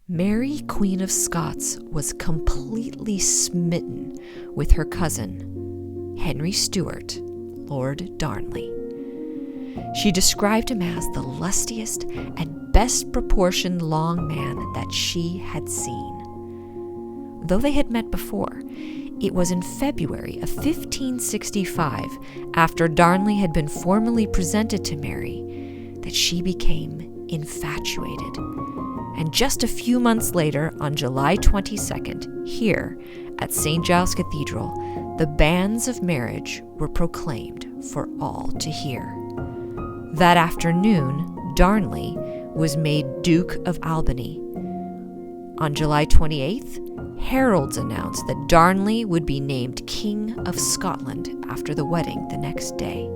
Mary, Queen of Scots, was completely smitten with her cousin, Henry Stuart Lord Darnley. She described him as the lustiest and best proportioned long man that she had seen. Though they had met before, it was in February of 1565, after Darnley had been formally presented to Mary, that she became infatuated. And just a few months later, on July 22nd, here at St Giles Cathedral, the banns of marriage were proclaimed for all to hear. That afternoon, Darnley was made Duke of Albany. On July 28th, heralds announced that Darnley would be named King of Scotland after the wedding the next day.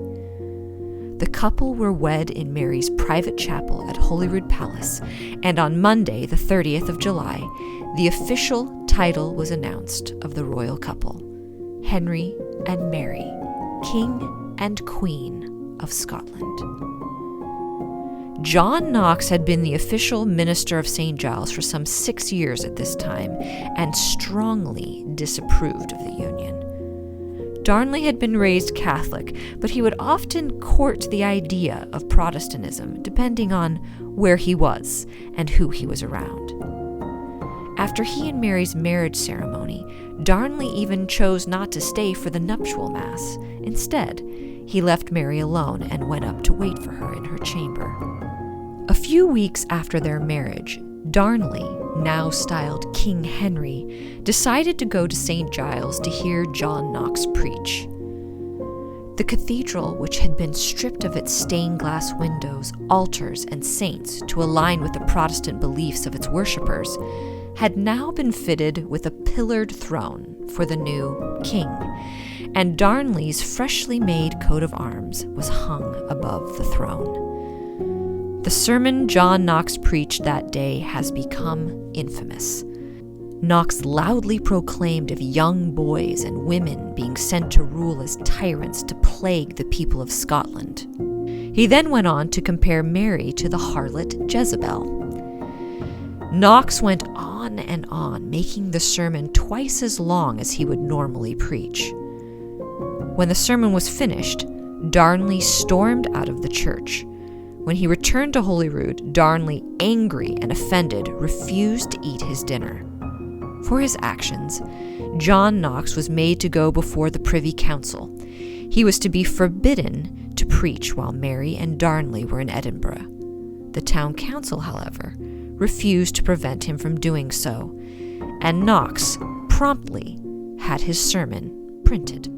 The couple were wed in Mary's private chapel at Holyrood Palace, and on Monday, the 30th of July, the official title was announced of the royal couple, Henry and Mary, King and Queen of Scotland. John Knox had been the official minister of St Giles for some 6 years at this time, and strongly disapproved of the union. Darnley had been raised Catholic, but he would often court the idea of Protestantism, depending on where he was and who he was around. After he and Mary's marriage ceremony, Darnley even chose not to stay for the nuptial mass. Instead, he left Mary alone and went up to wait for her in her chamber. A few weeks after their marriage, Darnley, now styled King Henry, decided to go to St Giles to hear John Knox preach. The cathedral, which had been stripped of its stained glass windows, altars, and saints to align with the Protestant beliefs of its worshippers, had now been fitted with a pillared throne for the new king, and Darnley's freshly made coat of arms was hung above the throne. The sermon John Knox preached that day has become infamous. Knox loudly proclaimed of young boys and women being sent to rule as tyrants to plague the people of Scotland. He then went on to compare Mary to the harlot Jezebel. Knox went on and on, making the sermon twice as long as he would normally preach. When the sermon was finished, Darnley stormed out of the church. When he returned to Holyrood, Darnley, angry and offended, refused to eat his dinner. For his actions, John Knox was made to go before the Privy Council. He was to be forbidden to preach while Mary and Darnley were in Edinburgh. The town council, however, refused to prevent him from doing so, and Knox promptly had his sermon printed.